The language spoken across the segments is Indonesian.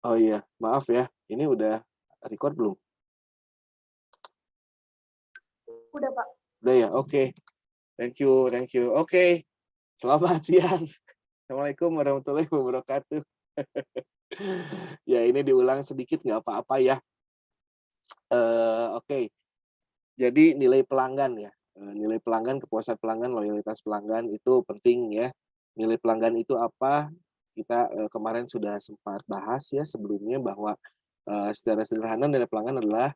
Oh iya, maaf ya, ini udah record belum? Udah, Pak. Udah ya? Oke, thank you thank you. Oke, selamat siang. Assalamualaikum warahmatullahi wabarakatuh. Ya ini diulang sedikit nggak apa-apa ya. Oke, jadi nilai pelanggan ya, nilai pelanggan, kepuasan pelanggan, loyalitas pelanggan itu penting ya. Nilai pelanggan itu apa? Kita, kemarin sudah sempat bahas ya sebelumnya bahwa, secara sederhana nilai pelanggan adalah,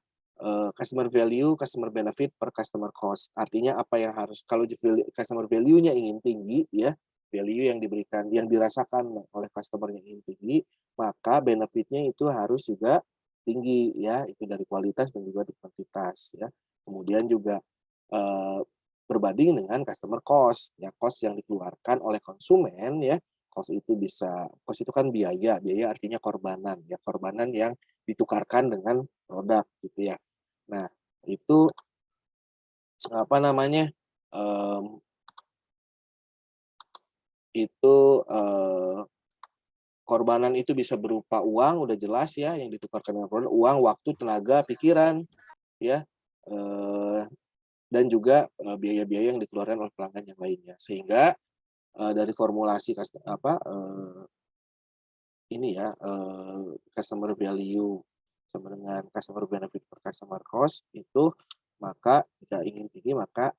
customer value, customer benefit per customer cost. Artinya apa yang harus kalau customer value-nya ingin tinggi ya, value yang diberikan yang dirasakan oleh customer-nya ingin tinggi, maka benefit-nya itu harus juga tinggi ya, itu dari kualitas dan juga di kuantitas ya. Kemudian juga, eee, berbanding dengan customer cost, ya cost yang dikeluarkan oleh konsumen ya, cost itu kan biaya, biaya artinya korbanan ya, korbanan yang ditukarkan dengan produk gitu ya. Nah, itu apa namanya, mmm, itu, korbanan itu bisa berupa uang, udah jelas ya yang ditukarkan dengan produk, uang, waktu, tenaga, pikiran ya, eee, dan juga, biaya-biaya yang dikeluarkan oleh pelanggan yang lainnya. Sehingga, dari formulasi ini ya, customer value sama dengan customer benefit per customer cost itu, maka jika ingin tinggi maka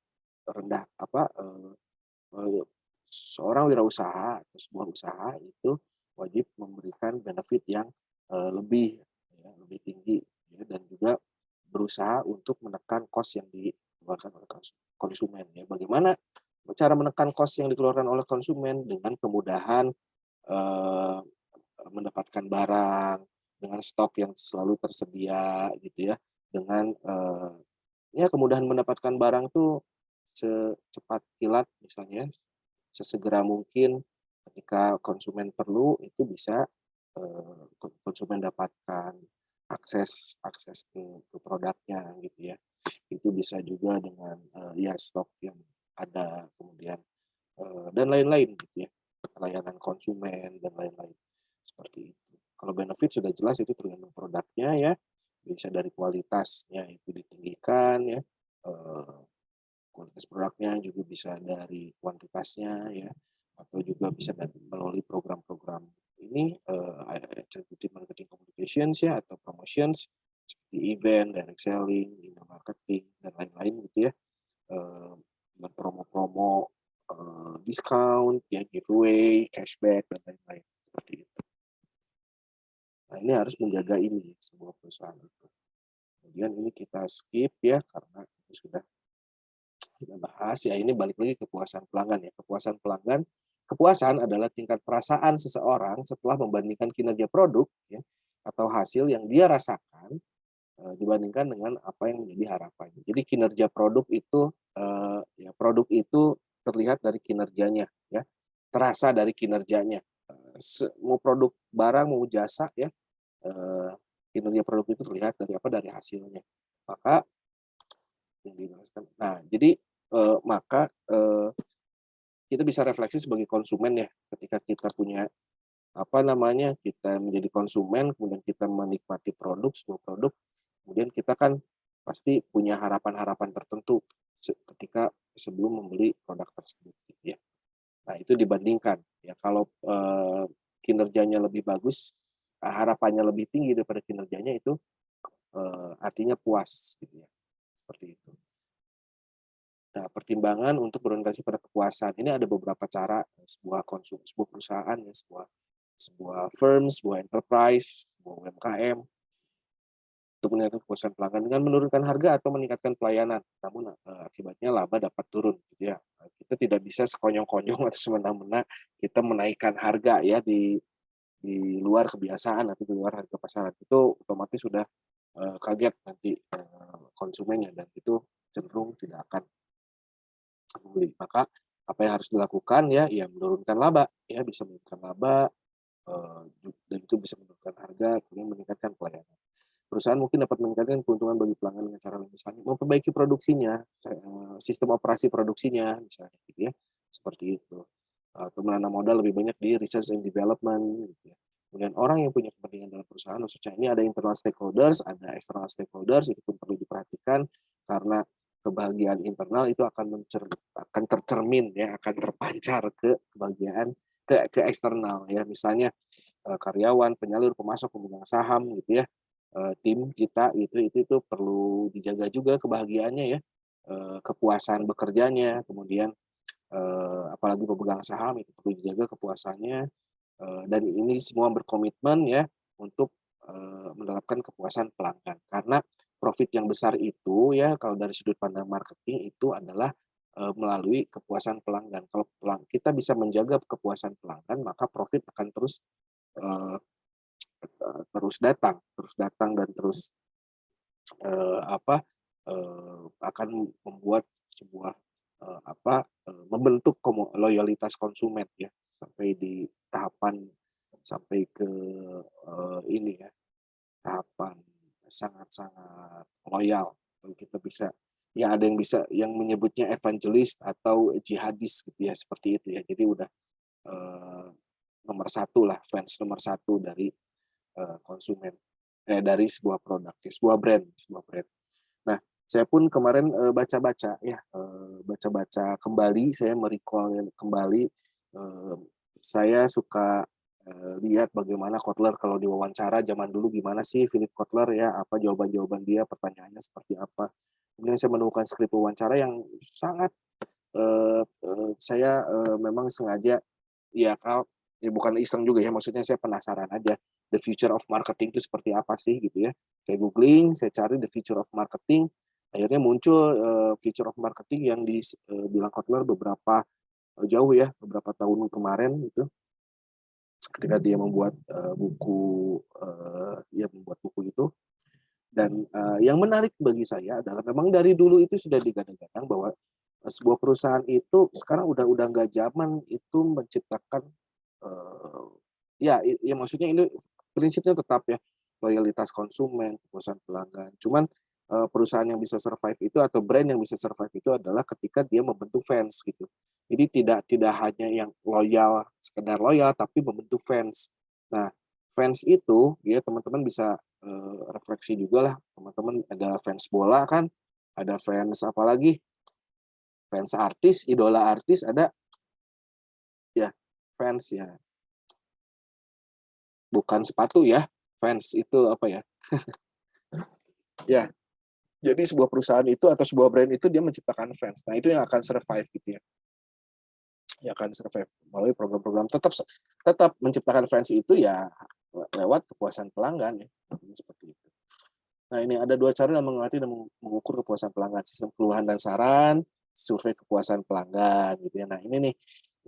rendah eee, seorang wirausaha atau sebuah usaha itu wajib memberikan benefit yang, lebih ya, lebih tinggi ya, dan juga berusaha untuk menekan cost yang dikeluarkan oleh konsumen ya. Bagaimana cara menekan cost yang dikeluarkan oleh konsumen? Dengan kemudahan, eee mendapatkan barang, dengan stok yang selalu tersedia gitu ya, dengan, ya kemudahan mendapatkan barang tuh secepat kilat misalnya, sesegera mungkin ketika konsumen perlu itu bisa, konsumen dapatkan akses akses ke produknya gitu ya. Itu bisa juga dengan, ya stok yang ada, kemudian, dan lain-lain gitu ya, layanan konsumen dan lain-lain, seperti itu. Kalau benefit sudah jelas itu tergantung produknya ya, bisa dari kualitasnya itu ditinggikan ya, eee, kualitas produknya juga bisa dari kuantitasnya ya, atau juga bisa dari melalui program-program ini, executive marketing communications ya atau promotions, seperti event, direct selling, email marketing, dan lain-lain gitu ya. Eee, dengan promo-promo, diskon, ya giveaway, cashback, dan lain-lain, seperti itu. Nah, ini harus menjaga ini sebuah perusahaan itu. Kemudian ini kita skip ya, karena ini sudah kita bahas, ya ini balik lagi kepuasan pelanggan ya. Kepuasan adalah tingkat perasaan seseorang setelah membandingkan kinerja produk ya, atau hasil yang dia rasakan, dibandingkan dengan apa yang menjadi harapannya. Jadi kinerja produk itu, ya produk itu terlihat dari kinerjanya ya, terasa dari kinerjanya, mau produk barang, mau jasa ya, eee, kinerja produk itu terlihat dari apa, dari hasilnya. Maka yang dijelaskan nah jadi, maka, kita bisa refleksi sebagai konsumen ya, ketika kita punya, apa namanya, kita menjadi konsumen, kemudian kita menikmati sebuah produk, kemudian kita kan pasti punya harapan-harapan tertentu ketika sebelum membeli produk tersebut gitu ya. Nah itu dibandingkan, ya kalau, kinerjanya lebih bagus, harapannya lebih tinggi daripada kinerjanya itu, artinya puas gitu ya, seperti itu. Nah pertimbangan untuk berorientasi pada kepuasan, ini ada beberapa cara, sebuah perusahaan ya, sebuah sebuah firm, sebuah enterprise, sebuah UMKM untuk meningkatkan kepuasan pelanggan dengan menurunkan harga atau meningkatkan pelayanan. Namun, akibatnya laba dapat turun gitu ya. Kita tidak bisa sekonyong-konyong atau semena-mena kita menaikkan harga ya di luar kebiasaan atau di luar harga pasaran. Itu otomatis sudah, kaget nanti, konsumennya dan itu cenderung tidak akan membeli. Maka apa yang harus dilakukan ya, ya menurunkan laba ya, bisa menurunkan laba, dan itu bisa menurunkan harga, kemudian meningkatkan pelayanan. Perusahaan mungkin dapat meningkatkan keuntungan bagi pelanggan dengan cara lain, misalnya memperbaiki produksinya, sistem operasi produksinya misalnya gitu ya, seperti itu. Atau menanam modal lebih banyak di research and development gitu ya. Kemudian orang yang punya kepentingan dalam perusahaan, maksudnya ini ada internal stakeholders, ada external stakeholders, itu pun perlu diperhatikan karena kebahagiaan internal itu akan tercermin ya, akan terpancar ke kebahagiaan ke eksternal ya. Misalnya karyawan, penyalur, pemasok, pemegang saham gitu ya, tim kita itu perlu dijaga juga kebahagiaannya ya, kepuasan bekerjanya, kemudian, apalagi pemegang saham itu perlu dijaga kepuasannya, dan ini semua berkomitmen ya untuk, menerapkan kepuasan pelanggan. Karena profit yang besar itu ya kalau dari sudut pandang marketing itu adalah, melalui kepuasan pelanggan. Kalau kita bisa menjaga kepuasan pelanggan, maka profit akan eee terus datang dan terus, akan membuat sebuah, membentuk loyalitas konsumen ya, sampai di tahapan sampai ke, ini ya, tahapan sangat-sangat loyal. Kalau kita bisa ya ada yang bisa yang menyebutnya evangelis atau jihadis gitu ya, seperti itu ya. Jadi udah, eee, nomor satu lah, fans nomor satu dari konsumen, dari sebuah produk ya, sebuah brand. Nah, saya pun kemarin, baca-baca ya, baca-baca kembali, saya kembali, saya suka, lihat bagaimana Kotler kalau diwawancara zaman dulu gimana sih Philip Kotler ya, apa jawaban-jawaban dia, pertanyaannya seperti apa. Kemudian saya menemukan skrip wawancara yang sangat, saya, memang sengaja ya ya bukan iseng juga ya, maksudnya saya penasaran aja, the future of marketing itu seperti apa sih gitu ya. Saya googling, saya cari the future of marketing, akhirnya muncul, future of marketing yang bilang Kotler beberapa, jauh ya, beberapa tahun kemarin gitu, ketika dia membuat, membuat buku itu. Dan, yang menarik bagi saya adalah memang dari dulu itu sudah digadang-gadang bahwa, sebuah perusahaan itu sekarang udah nggak zaman itu menciptakan, eee, ya maksudnya ini prinsipnya tetap ya, loyalitas konsumen, kepuasan pelanggan. Cuman, perusahaan yang bisa survive itu atau brand yang bisa survive itu adalah ketika dia membentuk fans gitu. Jadi tidak tidak hanya yang loyal, sekedar loyal, tapi membentuk fans. Nah, fans itu ya teman-teman bisa, refleksi juga lah, teman-teman ada fans bola kan, ada fans apalagi, fans artis, idola artis ada ya, fans ya, bukan sepatu ya, fans itu apa ya, ya, jadi sebuah perusahaan itu atau sebuah brand itu dia menciptakan fans. Nah, itu yang akan survive gitu ya, yang akan survive melalui program-program tetap menciptakan fans itu ya lewat kepuasan pelanggan ya, seperti itu. Nah, ini ada 2 cara dalam mengamati dan mengukur kepuasan pelanggan, sistem keluhan dan saran, survei kepuasan pelanggan gitu ya. Nah, ini nih,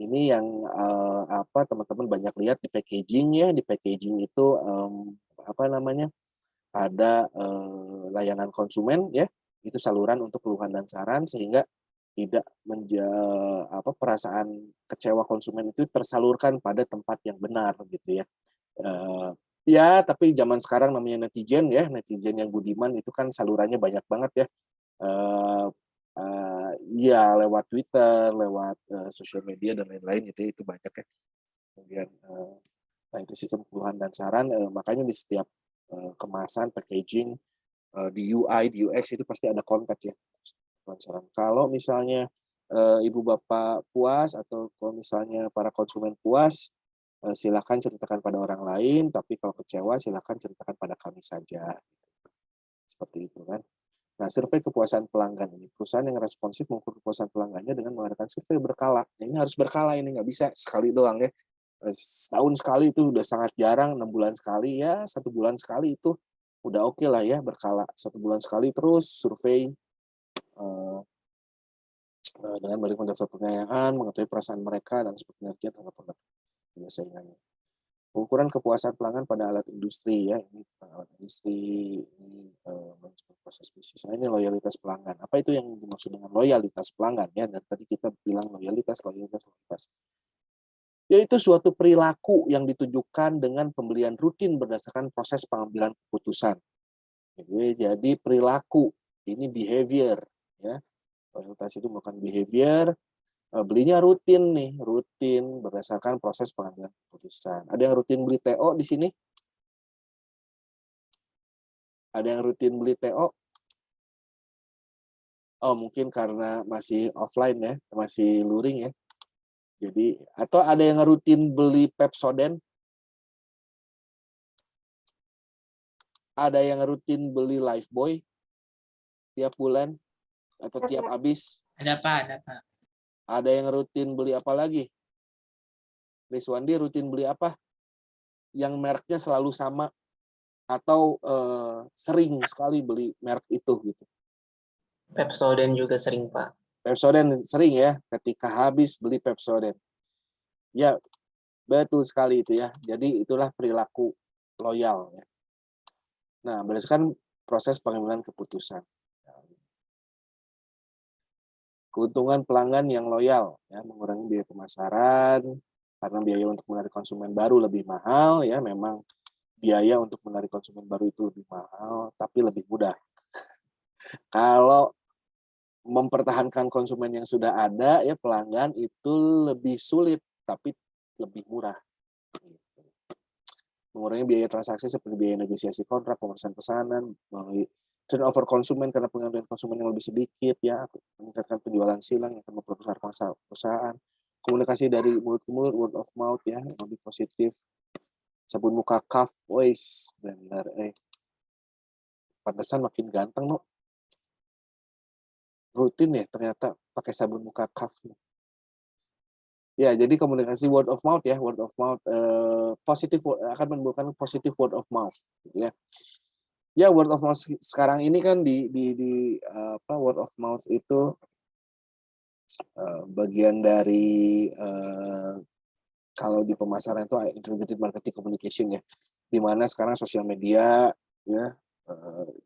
ini yang, teman-teman banyak lihat di packaging ya, di packaging itu, apa namanya, ada, layanan konsumen ya, itu saluran untuk keluhan dan saran sehingga tidak perasaan kecewa konsumen itu tersalurkan pada tempat yang benar gitu ya. Eee, ya tapi zaman sekarang namanya netizen ya, netizen yang budiman itu kan salurannya banyak banget ya, eee eee, iya lewat Twitter, lewat, sosial media dan lain-lain gitu ya, itu banyak ya. Kemudian, nah itu sistem keluhan dan saran, makanya di setiap, kemasan, packaging, di UI, di UX itu pasti ada kontak ya, keluhan saran. Kalau misalnya, ibu bapak puas atau kalau misalnya para konsumen puas, silakan ceritakan pada orang lain, tapi kalau kecewa silakan ceritakan pada kami saja, seperti itu kan. Nah, survei kepuasan pelanggan ini, perusahaan yang responsif mengukur kepuasan pelanggannya dengan mengadakan survei berkala. Nah, ini harus berkala ini, nggak bisa sekali doang ya. Setahun sekali itu udah sangat jarang, 6 bulan sekali, ya 1 bulan sekali itu udah oke lah ya berkala. 1 bulan sekali terus survei, eee dengan mendaftar pertanyaan, mengetahui perasaan mereka dan kinerja terhadap produk saingannya. Pengukuran kepuasan pelanggan pada alat industri ya, ini tentang alat industri, ini, manajemen proses bisnis. Nah, ini loyalitas pelanggan. Apa itu yang dimaksud dengan loyalitas pelanggan ya, dan tadi kita bilang loyalitas loyalitas loyalitas. Yaitu suatu perilaku yang ditujukan dengan pembelian rutin berdasarkan proses pengambilan keputusan. Jadi perilaku, ini behavior ya. Loyalitas itu bukan behavior, Belinya rutin nih, rutin berdasarkan proses pengambilan keputusan. Ada yang rutin beli TO di sini? Ada yang rutin beli TO? Oh, mungkin karena masih offline ya, masih luring ya. Jadi, atau ada yang rutin beli Pepsodent? Ada yang rutin beli Lifebuoy tiap bulan atau tiap habis? Ada Pak, ada Pak. Ada yang rutin beli apa lagi? Rizwandi rutin beli apa? Yang mereknya selalu sama atau sering sekali beli merek itu gitu. Pepsodent juga sering, Pak. Pepsodent sering ya, ketika habis beli Pepsodent. Ya, betul sekali itu ya. Jadi itulah perilaku loyal ya. Nah, berdasarkan proses pengambilan keputusan. Keuntungan pelanggan yang loyal ya, mengurangi biaya pemasaran karena biaya untuk menarik konsumen baru lebih mahal ya, memang biaya untuk menarik konsumen baru itu lebih mahal tapi lebih mudah. Kalau mempertahankan konsumen yang sudah ada ya, pelanggan itu lebih sulit tapi lebih murah. Mengurangi biaya transaksi seperti biaya negosiasi kontrak, pemeriksaan pesanan, melalui turnover konsumen karena pengambilan konsumen yang lebih sedikit ya, meningkatkan penjualan silang yang akan memperbesar pangsa perusahaan, komunikasi dari mulut ke mulut, word of mouth ya, yang lebih positif. Sabun muka Kaf, wis benar pantesan makin ganteng no. Rutin ya ternyata pakai sabun muka Kaf. Ya, jadi komunikasi word of mouth ya, word of mouth positif akan menimbulkan positif word of mouth gitu ya. Ya, word of mouth sekarang ini kan di word of mouth itu bagian dari kalau di pemasaran itu integrated marketing communication ya, di mana sekarang sosial media ya,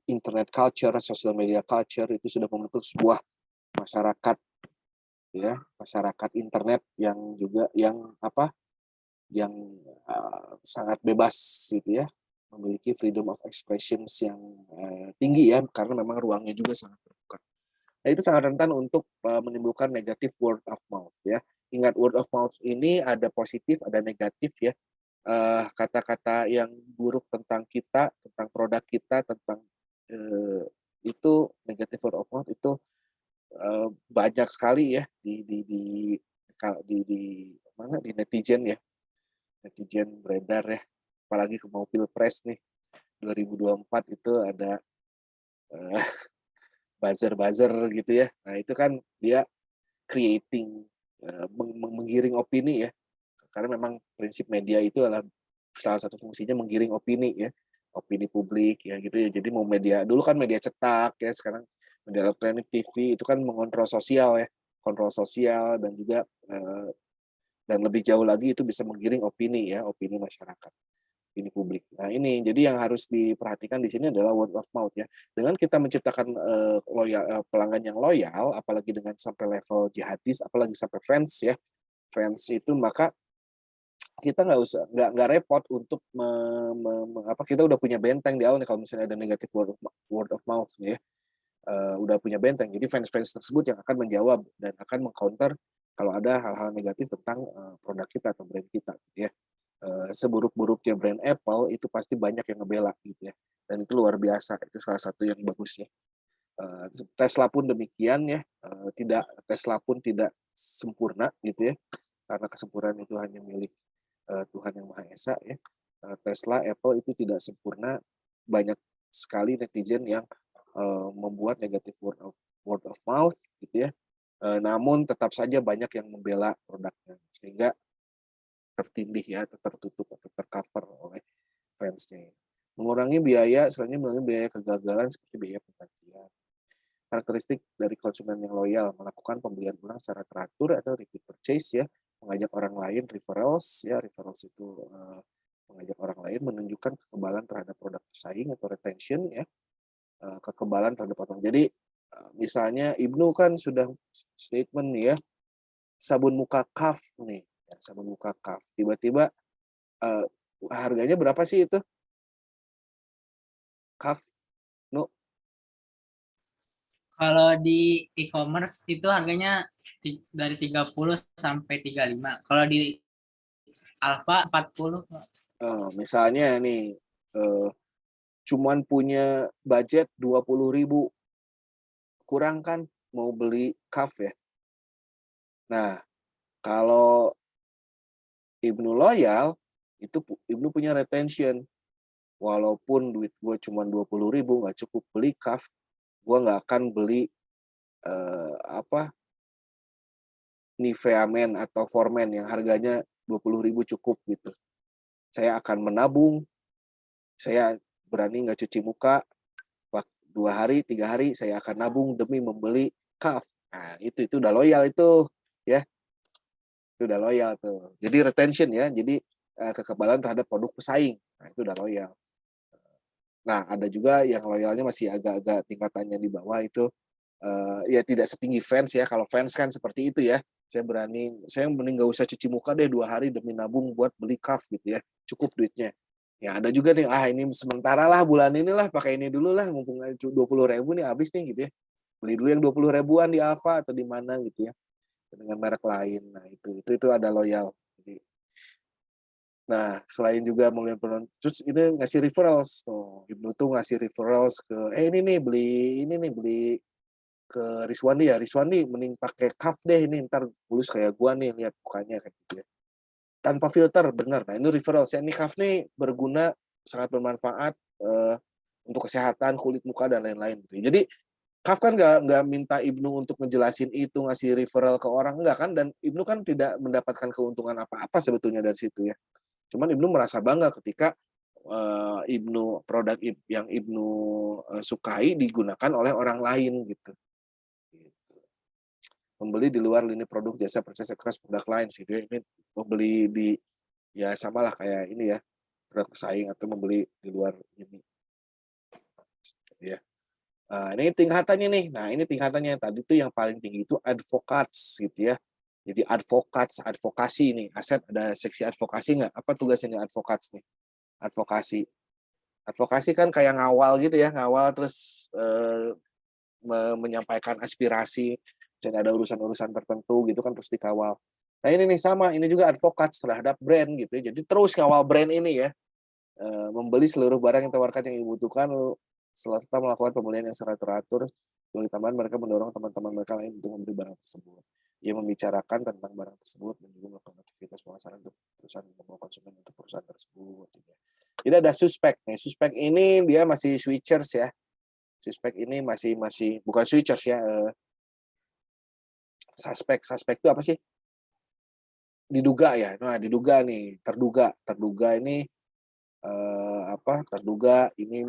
internet culture, social media culture itu sudah membentuk sebuah masyarakat ya, masyarakat internet yang juga yang sangat bebas gitu ya, memiliki freedom of expressions yang tinggi ya, karena memang ruangnya juga sangat terbuka. Nah, itu sangat rentan untuk menimbulkan negatif word of mouth ya. Ingat, word of mouth ini ada positif, ada negatif ya. Kata-kata yang buruk tentang kita, tentang produk kita, tentang itu negatif word of mouth itu banyak sekali ya di netizen ya. Netizen beredar ya. Apalagi ke mau pilpres nih 2024 itu ada buzzer gitu ya. Nah, itu kan dia creating menggiring opini ya. Karena memang prinsip media itu adalah salah satu fungsinya menggiring opini ya. Opini publik ya gitu ya. Jadi mau media, dulu kan media cetak ya, sekarang media elektronik, TV itu kan mengontrol sosial ya. Kontrol sosial dan juga dan lebih jauh lagi itu bisa menggiring opini ya, opini masyarakat, opini publik. Nah, ini jadi yang harus diperhatikan di sini adalah word of mouth ya. Dengan kita menciptakan pelanggan yang loyal, apalagi dengan sampai level jihadis, apalagi sampai fans ya, fans itu, maka kita nggak repot untuk kita udah punya benteng di awal nih kalau misalnya ada negatif word of mouth ya. Udah punya benteng, jadi fans-fans tersebut yang akan menjawab dan akan mengcounter kalau ada hal-hal negatif tentang produk kita atau brand kita gitu ya. Seburuk-buruknya brand Apple itu pasti banyak yang ngebela gitu ya, dan itu luar biasa, itu salah satu yang bagus ya. Tesla pun demikian ya, Tesla pun tidak sempurna gitu ya, karena kesempurnaan itu hanya milik Tuhan yang Maha Esa ya. Tesla, Apple itu tidak sempurna, banyak sekali netizen yang membuat negatif word of mouth gitu ya. Namun tetap saja banyak yang membela produknya, sehingga tertindih ya, tertutup atau tercover oleh fansnya. Mengurangi biaya, selanjutnya mengurangi biaya kegagalan seperti biaya penggantian. Karakteristik dari konsumen yang loyal, melakukan pembelian ulang secara teratur atau repeat purchase ya, mengajak orang lain, referrals ya, referrals itu mengajak orang lain, menunjukkan kekebalan terhadap produk pesaing atau retention ya, kekebalan terhadap orang. Jadi misalnya Ibnu kan sudah statement nih ya, sabun muka Kaf nih, ya, sabun muka Kaf. Tiba-tiba harganya berapa sih itu? Kaf, no? Kalau di e-commerce itu harganya dari 30 sampai 35. Kalau di Alfa 40. Misalnya nih, cuman punya budget 20.000, kurang kan mau beli cuff ya. Nah, kalau Ibnu loyal, itu Ibnu punya retention. Walaupun duit gue cuma 20.000 nggak cukup beli cuff, gue nggak akan beli Nivea Men atau Formen yang harganya 20.000 cukup gitu. Saya akan menabung, saya berani nggak cuci muka, 2 hari, 3 hari saya akan nabung demi membeli cuff. Nah, itu udah loyal itu, ya. Itu udah loyal tuh. Jadi retention ya, jadi kekebalan terhadap produk pesaing. Nah, itu udah loyal. Nah, ada juga yang loyalnya masih agak-agak tingkatannya di bawah itu, ya tidak setinggi fans ya. Kalau fans kan seperti itu ya. Saya mending nggak usah cuci muka deh 2 hari demi nabung buat beli cuff gitu ya. Cukup duitnya. Ya ada juga nih, ini sementara lah bulan inilah pakai ini dulu lah, mumpung 20.000 nih habis nih gitu ya. Beli dulu yang 20 ribuan di Alfa atau di mana gitu ya. Dengan merek lain. Nah, itu ada loyal. Jadi, nah, selain juga melihat penonton, terus ini ngasih referrals tuh. Ibnu tuh ngasih referrals ke, ini nih beli ke Rizwandi ya. Rizwandi mending pakai cuff deh ini, ntar mulus kayak gua nih lihat mukanya kayak gitu ya. Tanpa filter, bener. Nah, ini referrals ya. Ini cuff nih berguna, sangat bermanfaat untuk kesehatan kulit muka dan lain-lain gitu. Jadi Kaf kan nggak minta Ibnu untuk ngejelasin itu, ngasih referral ke orang, enggak kan, dan Ibnu kan tidak mendapatkan keuntungan apa-apa sebetulnya dari situ ya. Cuman Ibnu merasa bangga ketika yang Ibnu sukai digunakan oleh orang lain gitu. Membeli di luar lini produk jasa percaya keras produk lain sih. Ini membeli di ya samalah kayak ini ya, produk pesaing atau membeli di luar ini. Ya. Nah, ini tingkatannya nih. Nah, ini tingkatannya tadi tuh yang paling tinggi itu advocates gitu ya. Jadi advokasi nih. Aset ada seksi advokasi nggak? Apa tugasnya nih advocates nih? Advokasi. Advokasi kan kayak ngawal gitu ya, ngawal terus menyampaikan aspirasi, misalnya ada urusan-urusan tertentu gitu kan terus dikawal. Nah, ini nih sama, ini juga advokats terhadap brand gitu ya. Jadi terus ngawal brand ini ya. Membeli seluruh barang yang ditawarkan yang dibutuhkan serta melakukan pembelian yang secara teratur. Sebagai tambahan, mereka mendorong teman-teman mereka lain untuk membeli barang tersebut. Ia membicarakan tentang barang tersebut dan juga melakukan aktivitas pemasaran untuk perusahaan membawa konsumen untuk perusahaan tersebut. Jadi ada suspek nih. Suspek ini dia masih switchers ya. Suspek ini masih bukan switchers ya. Suspek itu apa sih? Diduga ya. Nah, diduga nih, terduga ini terduga ini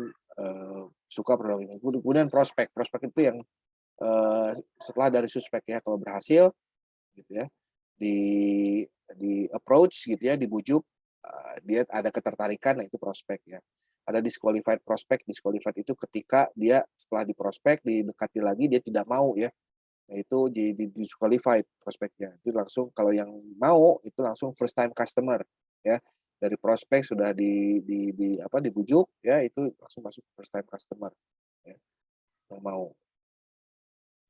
suka produk ini. Kemudian prospek itu yang setelah dari suspek ya, kalau berhasil gitu ya, di approach gitu ya, dibujuk, dia ada ketertarikan, nah itu prospek ya. Ada disqualified prospek. Disqualified itu ketika dia setelah diprospek didekati lagi dia tidak mau ya. Nah, itu jadi disqualified prospeknya. Itu langsung kalau yang mau itu langsung first time customer ya. Dari prospek sudah dibujuk ya, itu langsung masuk first time customer ya. Yang mau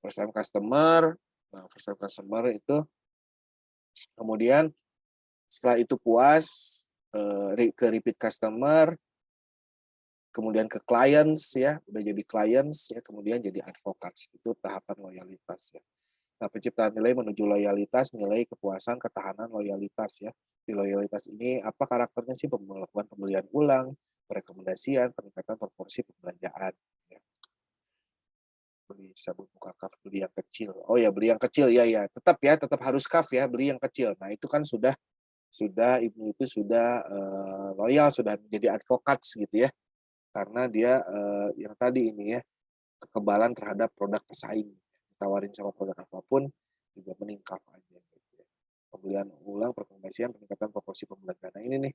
first time customer. Nah, first time customer itu kemudian setelah itu puas ke repeat customer, kemudian ke clients ya, udah jadi clients ya, kemudian jadi advocates. Itu tahapan loyalitas ya. Nah, penciptaan nilai menuju loyalitas, nilai kepuasan, ketahanan, loyalitas ya. Di loyalitas ini apa karakternya sih? Melakukan pembelian ulang, rekomendasian, peningkatan proporsi pembelanjaan. Ya. Beli sabun muka cuff, beli yang kecil. Oh ya, beli yang kecil ya. Tetap harus cuff ya, beli yang kecil. Nah, itu kan sudah Ibu itu sudah loyal, sudah menjadi advokat gitu ya. Karena dia yang tadi ini ya, kekebalan terhadap produk pesaing. Ditawarin sama produk apapun juga meningkat aja gitu ya. Pembelian ulang, rekomendasian, peningkatan proporsi pembelanjaan. Nah, ini nih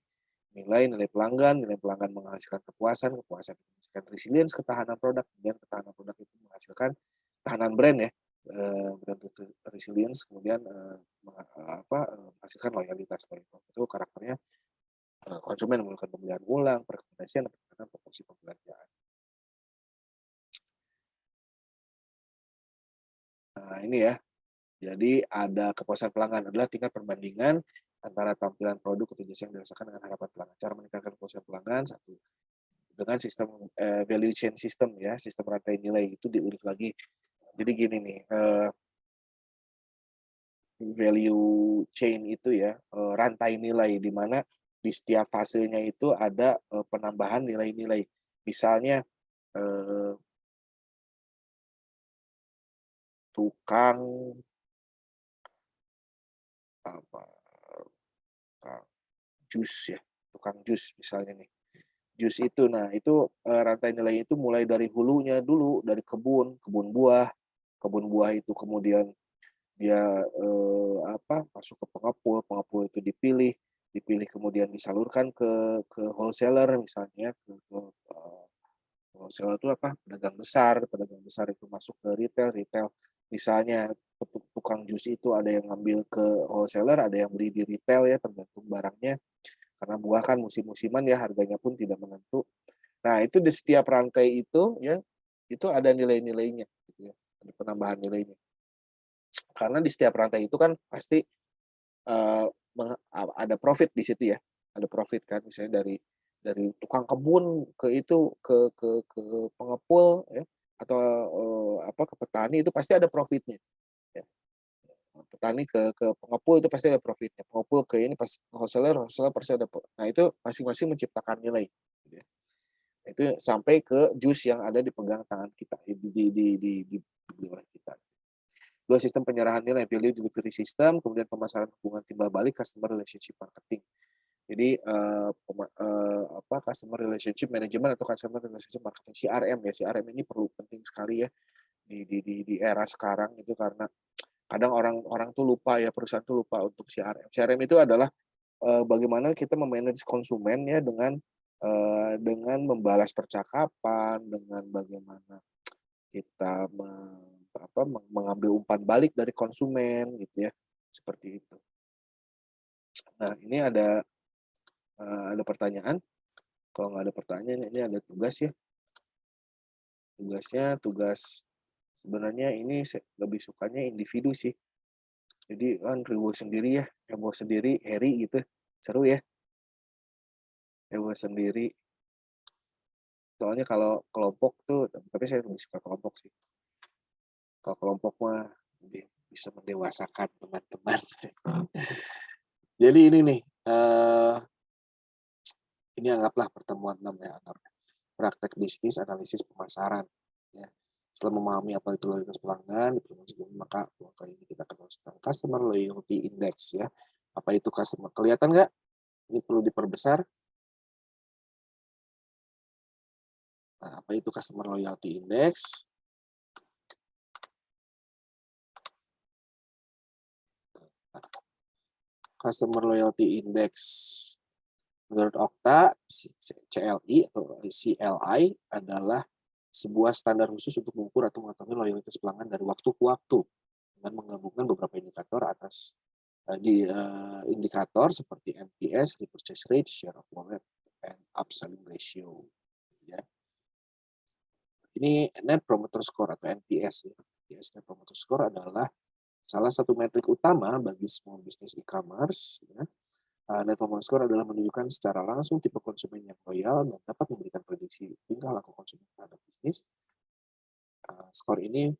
nilai pelanggan menghasilkan kepuasan menghasilkan resilience, ketahanan produk, kemudian ketahanan produk itu menghasilkan ketahanan brand ya, brand resilience, kemudian menghasilkan loyalitas. Itu karakternya konsumen melakukan pembelian ulang, rekomendasian, peningkatan proporsi pembelanjaan. Nah, ini ya. Jadi ada kepuasan pelanggan adalah tingkat perbandingan antara tampilan produk atau jasa yang dirasakan dengan harapan pelanggan. Cara meningkatkan kepuasan pelanggan satu dengan sistem value chain system ya, sistem rantai nilai itu diulik lagi. Jadi gini nih, value chain itu ya, rantai nilai di mana di setiap fasenya itu ada penambahan nilai-nilai. Misalnya tukang apa jus ya, tukang jus misalnya nih. Jus itu, nah itu rantai nilai itu mulai dari hulunya dulu, dari kebun, kebun buah itu kemudian dia masuk ke pengepul, pengepul itu dipilih kemudian disalurkan ke wholesaler misalnya, wholesaler itu pedagang besar itu masuk ke retail misalnya tukang jus itu ada yang ngambil ke wholesaler, ada yang beli di retail ya, tergantung barangnya. Karena buah kan musim-musiman ya, harganya pun tidak menentu. Nah, itu di setiap rantai itu ya, itu ada nilai-nilainya gitu ya, ada penambahan nilainya. Karena di setiap rantai itu kan pasti ada profit di situ ya, ada profit kan, misalnya dari tukang kebun ke itu ke pengepul ya, atau ke petani itu pasti ada profitnya. Ya. Petani ke pengepul itu pasti ada profitnya. Pengepul ke ini pas wholesaler pasti ada. Nah itu masing-masing menciptakan nilai. Gitu ya. Itu sampai ke jus yang ada di pegang tangan kita di oleh kita. Dua sistem penyerahan nilai, value delivery system, kemudian pemasaran hubungan timbal balik, customer relationship marketing. Jadi customer relationship management atau customer relationship marketing, CRM ya. CRM ini perlu penting sekali ya di era sekarang itu, karena kadang orang tuh lupa ya, perusahaan tuh lupa untuk CRM. CRM itu adalah bagaimana kita memanage konsumen ya dengan membalas percakapan, dengan bagaimana kita mengambil umpan balik dari konsumen gitu ya, seperti itu. Nah ini ada pertanyaan. Kalau nggak ada pertanyaan, ini ada tugas ya. Tugas sebenarnya ini lebih sukanya individu sih. Jadi kan reward sendiri ya, heboh sendiri, Harry gitu, seru ya. Heboh sendiri. Soalnya kalau kelompok tuh, tapi saya lebih suka kelompok sih. Kalau kelompok mah lebih bisa mendewasakan teman-teman. Jadi ini nih, ini anggaplah pertemuan 6 ya, praktek bisnis, analisis pemasaran. Ya. Setelah memahami apa itu loyalitas pelanggan, maka kali ini kita akan bahas tentang Customer Loyalty Index ya. Apa itu customer? Kelihatan nggak? Ini perlu diperbesar. Nah, apa itu Customer Loyalty Index? Customer Loyalty Index menurut Okta, CLI atau CLI adalah sebuah standar khusus untuk mengukur atau mengetahui loyalitas pelanggan dari waktu ke waktu dengan menggabungkan beberapa indikator indikator seperti NPS, repurchase rate, share of wallet, and upselling ratio. Ya. Ini Net Promoter Score atau NPS. Ya. NPS, Net Promoter Score adalah salah satu metrik utama bagi semua bisnis e-commerce. Ya. Net Promoter Score adalah menunjukkan secara langsung tipe konsumen yang loyal dan dapat memberikan prediksi tingkah laku konsumen terhadap bisnis. Skor ini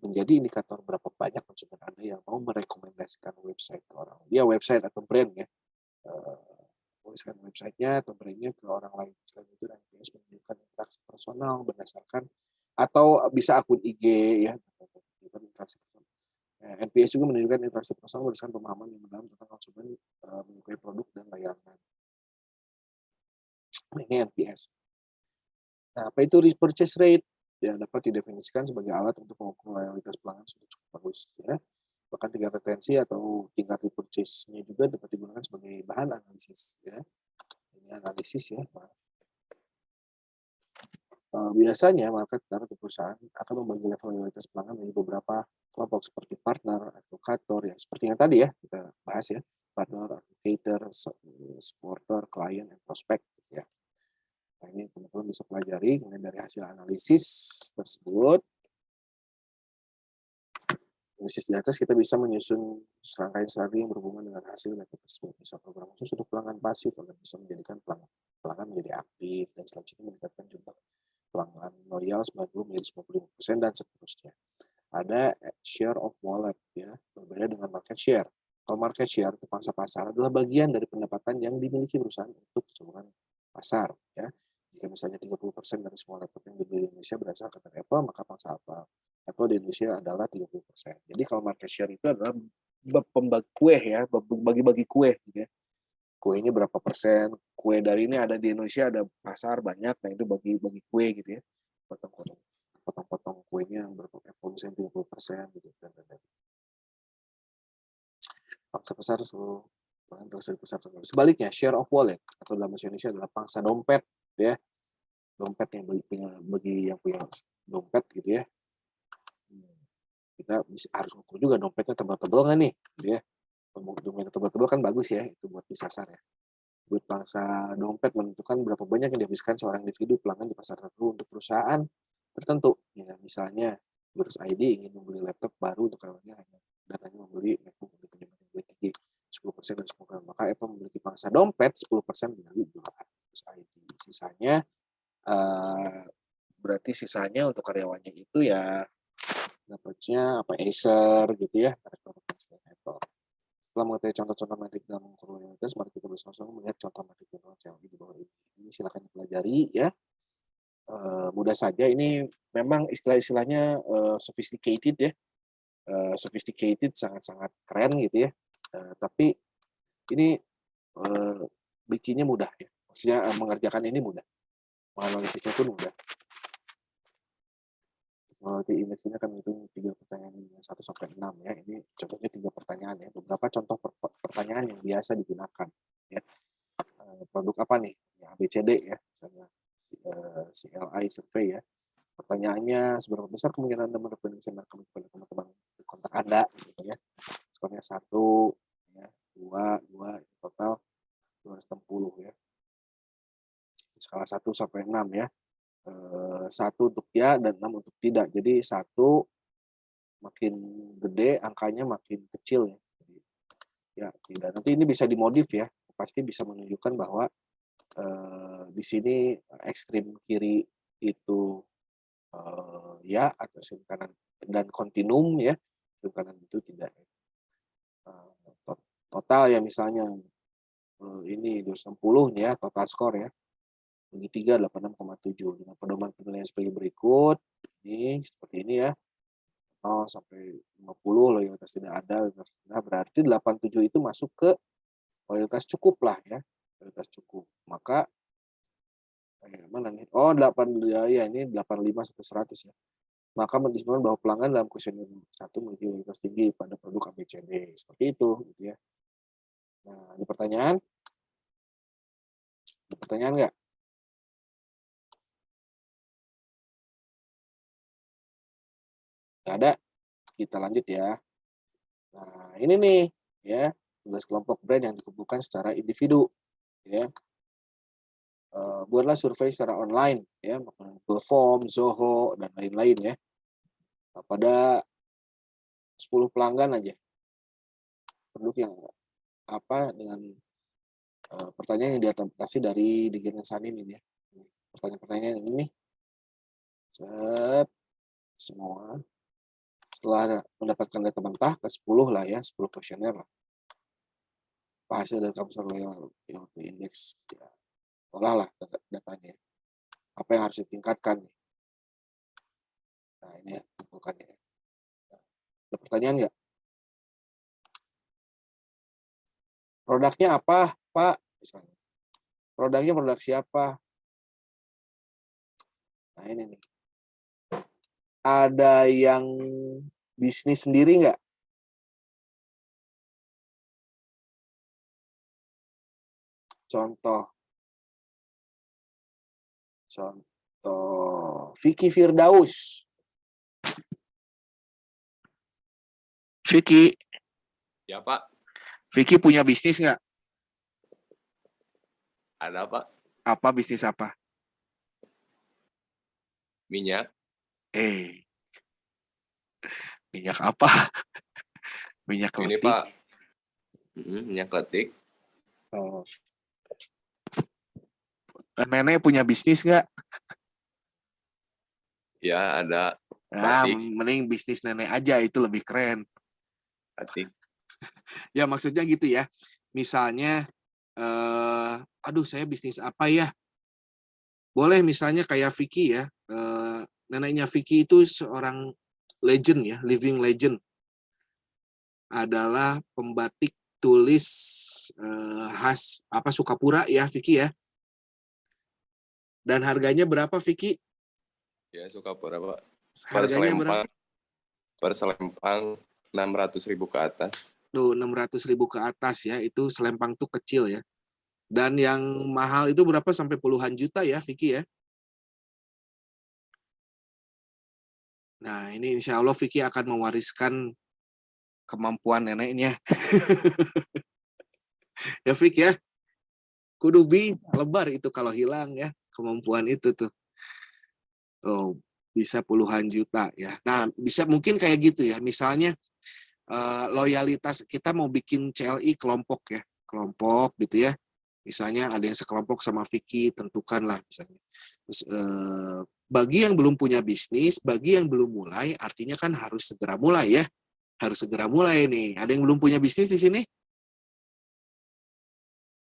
menjadi indikator berapa banyak konsumen Anda yang mau merekomendasikan website ke orang. Dia website atau brand ya. Tuliskan websitenya atau brandnya ke orang lain. Selain itu, NPS menunjukkan interaksi personal berdasarkan atau bisa akun IG ya. NPS juga menunjukkan interaksi personal berdasarkan pemahaman yang mendalam tentang konsumen menyukai produk dan layanan. Ini NPS. Nah, apa itu repurchase rate? Ya, dapat didefinisikan sebagai alat untuk mengukur loyalitas pelanggan sudah cukup bagus. Ya. Bahkan tingkat retensi atau tingkat repurchase-nya juga dapat digunakan sebagai bahan analisis. Ya. Ini analisis ya. Biasanya market atau perusahaan akan membagi level loyalitas pelanggan menjadi beberapa kelompok seperti partner, advokator, yang seperti yang tadi ya kita bahas ya, partner, advocator, supporter, klien, dan prospek. Ya. Nah, ini teman-teman bisa pelajari kemudian dari hasil analisis tersebut. bisnis di atas kita bisa menyusun serangkaian strategi yang berhubungan dengan hasil data tersebut. Misal program khusus untuk pelanggan pasif agar bisa menjadikan pelanggan menjadi aktif dan selanjutnya meningkatkan jumlah pelanggan loyal 90 menjadi 95% dan seterusnya. Ada share of wallet ya, berbeda dengan market share. Kalau market share itu pangsa pasar adalah bagian dari pendapatan yang dimiliki perusahaan untuk keseluruhan pasar ya. Jika misalnya 30% dari semua laptop yang dibeli di Indonesia berasal dari Apple, maka pangsa Apple di Indonesia adalah 30%. Jadi kalau market share itu adalah pembagi kue ya, bagi-bagi kue gitu ya. Kuenya berapa persen, kue dari ini ada di Indonesia, ada pasar banyak, nah itu bagi-bagi kue gitu ya. Potong-potong kuenya berapa misalnya 30% gitu dan. Pangsa pasar seluruh bahan terus besar. Sebaliknya, share of wallet atau dalam bahasa Indonesia adalah pangsa dompet ya. Dompet yang bagi yang punya dompet gitu ya. Kita harus ukur juga dompetnya tebal-tebal nggak nih gitu ya. Dompetnya tebal-tebal kan bagus ya, itu buat disasar ya. Buat pangsa dompet menentukan berapa banyak yang dihabiskan seorang individu pelanggan di pasar tertentu untuk perusahaan tertentu. Ya, misalnya Gurus ID ingin membeli laptop baru untuk karyawannya dan hanya membeli MacBook untuk penyambungan tinggi 10% dan 10%. Maka Apple memiliki pangsa dompet 10% dari Gurus ID. Sisanya berarti sisanya untuk karyawannya itu ya dapatnya apa Acer gitu ya, Apple. Setelah mengetahui contoh-contoh metrik dalam mengukur loyalitas, mari kita bersama-sama melihat contoh metrik general CLI di bawah ini. Ini silakan dipelajari ya. Mudah saja, ini memang istilah-istilahnya sophisticated ya. Sophisticated sangat-sangat keren gitu ya. Tapi ini bikinnya mudah ya. Maksudnya mengerjakan ini mudah. Menganalisisnya pun mudah. Di indeks ini akan menghitung 3 pertanyaan 1 sampai 6 ya. Ini contohnya 3 pertanyaan ya. Beberapa contoh pertanyaan yang biasa digunakan ya. Produk apa nih? Ya, ABCD ya. Misalnya CLI survei ya. Pertanyaannya, seberapa besar kemungkinan Anda merekomendasikan rekening kepada teman-teman di kontak Anda gitu ya. Skornya 1 ya, 2 total 260 ya. Skala 1 sampai 6 ya. 1 untuk ya dan 6 untuk tidak. Jadi 1 makin gede angkanya makin kecil ya. Jadi, ya tidak. Nanti ini bisa dimodif ya. Pasti bisa menunjukkan bahwa di sini ekstrim kiri itu ya atau ekstrim kanan dan kontinum ya. Ekstrim kanan itu tidak. Total ya misalnya ini 260 ya total skor ya. Bagi 3 86,7 dengan pedoman penilaian sebagai berikut. Ini seperti ini ya. 0 sampai 50 loyalitas tidak ada. Nah, berarti 87 itu masuk ke loyalitas cukup lah ya. Loyalitas cukup. Maka mana nih? Oh, 8 ya ini 85 sampai 100 ya. Maka mendiskusikan bahwa pelanggan dalam kuesioner 1 memiliki loyalitas tinggi pada produk ABCD. Seperti itu gitu ya. Nah, ada pertanyaan? Ada pertanyaan nggak? Nggak ada? Kita lanjut ya. Nah, ini nih ya, tugas kelompok brand yang dikumpulkan secara individu ya. Buatlah survei secara online ya, Google Form, Zoho dan lain-lain ya. Pada 10 pelanggan aja. Produk yang apa dengan pertanyaan yang diadaptasi dari Digen Sanin ini ya. Pertanyaan-pertanyaan ini semua setelah mendapatkan data mentah ke 10 lah ya, 10 kuesioner lah. Hasil dari kampus loyalty index ya. Olahlah datanya. Apa yang harus ditingkatkan? Nah, ini ya, kumpulkannya. Ada pertanyaan nggak? Produknya apa, Pak? Misalnya. Produknya produk siapa? Nah, ini nih. Ada yang bisnis sendiri nggak? Contoh Vicky Firdaus. Vicky. Ya, Pak. Vicky punya bisnis nggak? Ada, Pak. Apa bisnis apa? Minyak. Minyak apa? Minyak Ini letik. Pak, minyak letik. Oh. Nenek punya bisnis nggak? Ya, ada Nah, batik, mending bisnis nenek aja, itu lebih keren. batik. Ya maksudnya gitu ya. Misalnya, aduh saya bisnis apa ya? Boleh misalnya kayak Vicky ya. Neneknya Vicky itu seorang legend ya, living legend. Adalah pembatik tulis khas apa Sukapura ya Vicky ya. Dan harganya berapa Vicky? Ya, suka berapa? Harganya berapa? Per selempang 600.000 ke atas. Tuh 600.000 ke atas ya, itu selempang tuh kecil ya. Dan yang mahal itu berapa sampai puluhan juta ya Vicky ya. Nah ini insya Allah Vicky akan mewariskan kemampuan neneknya. Ya Vicky ya, kudu lebar itu kalau hilang ya, kemampuan itu tuh. Oh, bisa puluhan juta ya. Nah bisa mungkin kayak gitu ya, misalnya loyalitas kita mau bikin CLI kelompok ya, kelompok gitu ya. Misalnya ada yang sekelompok sama Vicky, tentukanlah misalnya. Terus, bagi yang belum punya bisnis, bagi yang belum mulai, artinya kan harus segera mulai ya. Harus segera mulai nih. Ada yang belum punya bisnis di sini?